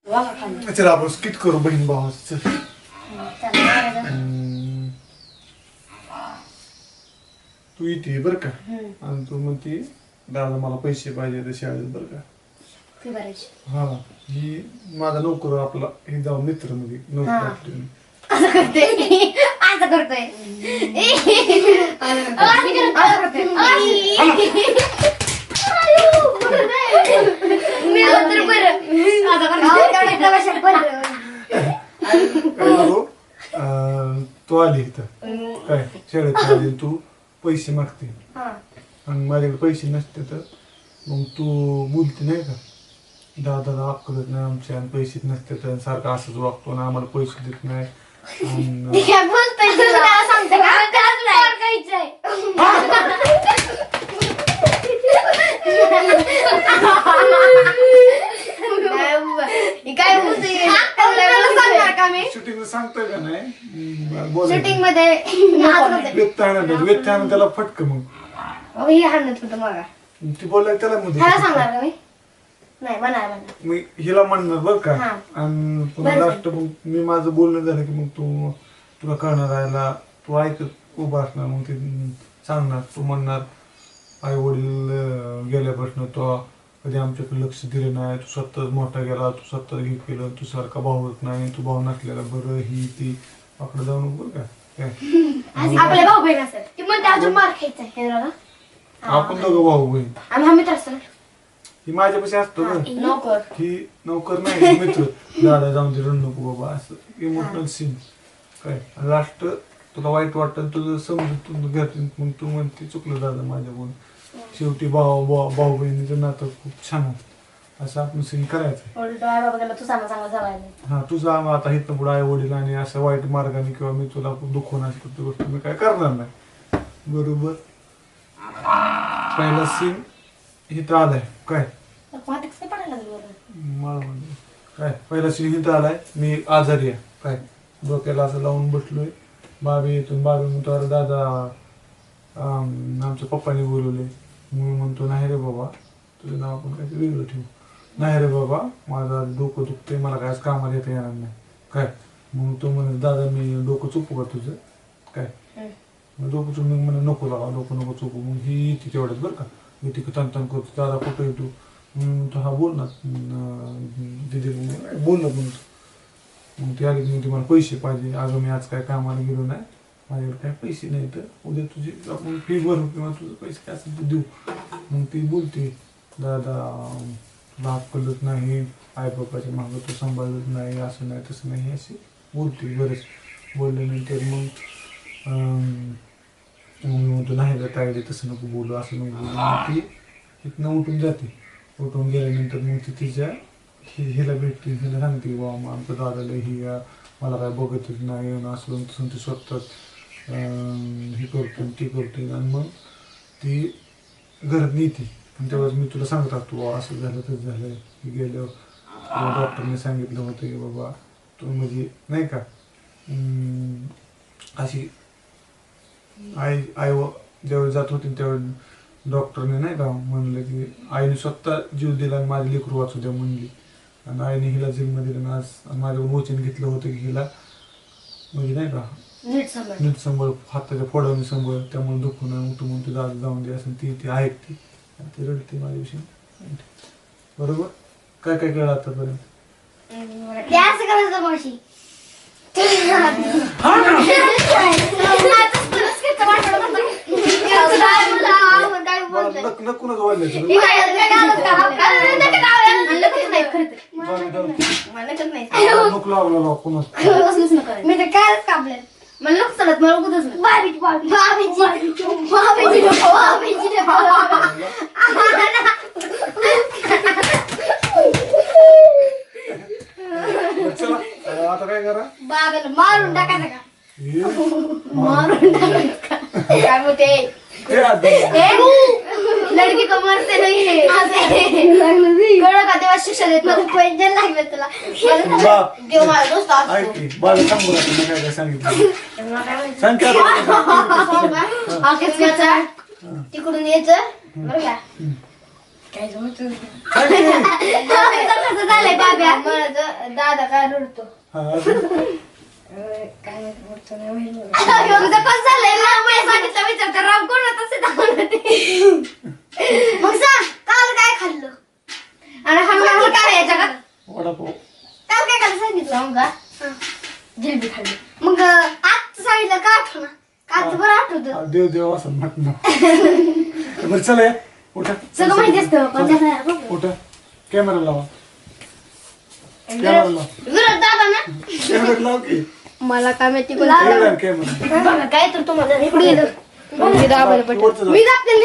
चला आपण स्किट करू बहीण भावाचं. तू इथे बरं का आणि तू म्हणते दादा मला पैसे पाहिजे तर शाळेत बरं का. हा ही माझा नोकर आपला हे जाऊन मित्र मध्ये नोकर करतोय तू आली इथं काय शाळेत आली तू पैसे मागते आणि माझ्याकडे पैसे नसते तर मग तू बोलते नाही का दादाला अक्कलच नाही आमच्या आणि पैसे नसते तर सारखं असंच वागतो ना आम्हाला पैसे देत नाही शूटिंग सांगतोय का नाही शूटिंग मध्ये व्यक्ती त्याला फटक मग ती बोलाय त्याला मध्ये सांगणार मी नाही म्हणा मी हिला म्हणणार बर का आणि पुन्हा लास्ट मग मी माझं बोलणं झालं की मग तुला कळणार राहायला तू ऐकत उभा असणार मग ते सांगणार तू म्हणणार आई वडील गेल्यापासून तो कधी आमच्याकडे लक्ष दिलं नाही तू स्वतःच मोठा गेला तू स्वतः हे केलं तू सारखा भाऊ होत नाही तू भाऊ नसलेला बरं ही ती आपलं जाऊन बरं का काय आपले भाऊ बहीण असतात ती म्हणते अजून मार खायचा आपण दोघं भाऊ बहीण आम्ही हा मित्र असतो ही माझ्यापाशी असतो ना नोकर ही नोकर नाही मित्र दादा जाऊन दे रडू नको बाबा असं इमोशनल सीन काय लास्ट तुला वाईट वाटतं तुझं समजून घरचे मग तू म्हणते चुकलं दादा माझ्याकडून शेवटी भाऊ बहिणीचं नातं खूप छान आहे असं आपण सीन करायचं हा तुझा आता इथं पुढे आई वडील आणि असं वाईट मार्गाने किंवा मी तुला दुखवणार कुठली गोष्ट मी काय करणार नाही बरोबर. पहिला सीन इथं आलाय काय काय पहिला सीन इथं आलाय मी आजारी आहे काय डोक्याला असं लावून बसलोय बाबी येतून बाबी म्हणतो अरे दादा आमच्या पप्पाने बोलवले मी म्हणतो नाही रे बाबा तुझं नाव आपण काहीतरी वेगळं ठेवू नाही रे बाबा माझं डोकं दुखतंय मला काय कामाला येता येणार नाही काय मग तो म्हणे दादा मी डोकं चुकू का तुझं काय मग डोकं चुक मग म्हणे नको लागा डोकं नको चुकू मग ही ती तेवढ्यात बरं का मी तिकडे तन करतो दादा कुठं येतो तो हा बोल ना दिदी बोल ना बोलतो मग ते आले की मला पैसे पाहिजे अगं मी आज काय कामाला गेलो नाही माझ्याकडे काय पैसे नाही तर उद्या तुझी आपण फी भरू किंवा तुझं पैसे काय असेल ते देऊ मग ती बोलते दादा तुला अक्कलच नाही आई बापाच्या मागं तू सांभाळत नाही असं नाही तसं नाही अशी बोलते बरेच बोलल्यानंतर मग मी म्हणतो नाही का ताईले तसं नको बोलू असं नको बोलू मग ती तिथनं उठून जाते उठून गेल्यानंतर मग ती तिच्या हिला भेटते हिला सांगते बाबा मग आमच्या दादाला ही मला काय बघतच नाही असं तसं ती स्वतःच हे करतो ती करते आणि मग ती घरात नेते आणि तेव्हाच मी तुला सांगत असतो असं झालं तसं झालं की गेल्यावर डॉक्टरने सांगितलं होतं की बाबा तू म्हणजे नाही का अशी आई ज्यावेळी जात होती त्यावेळी डॉक्टरने नाही का म्हणलं की आईने स्वतः जीव दिला आणि माझी लेकरू वाचू द्या म्हणली आणि आईने हिला जन्म दिला आज माझ्यावर वचन घेतलं होतं की हिला म्हणजे नाही का नीट सांभाळ हाताच्या फोडाने सांभाळ त्यामुळे दुखू नये तू म्हणतो दादा जाऊन दे असं ती ऐकते ती रडते माझ्याविषयी बरोबर. काय काय कळलं आतापर्यंत नक्कीच वाढलं नको लावला कोणाच मी तर कायच कापलं मला नको चालत मला उगतच चला आता काय करा बाबाला मारून टाकायचं का मारून टाकायचं काय बोलते लड़की को मरते नहीं है कळलं का तेव्हा शिक्षा देत मला पैसे लागले तुला देव माझा दोस्त असतो बाळा सांगू नका मी काय सांगितलं सांग काय तिकडून यायचं बरं का काय ते? कसं झालंय बाब्या दादा काय रडतो हा, अजून? तुझं कसं झालंय ना मला सांगितलं विचारतं राम कोणाचं मग सांग काल काय खाल्लं आणि हनुमान काय यायचा का वडापाव. काल काय खाल्लं सांगितलं का जिलेबी खाल्ली मग आज सांगितलं का आठवण कालचं बरं आठवतं हा, देव देव असं म्हटलं. बरं चला या. उठा सगळं माहिती असतं पण त्याला उठा कॅमेरा लावा. कॅमेरा लावा. विरोध दादा ना कॅमेरा लाव की. मला काय माहिती कॅमेरा. बघा काय तर तुम्हाला इकडे गेलं मी दाबायला वरचं मी दाबते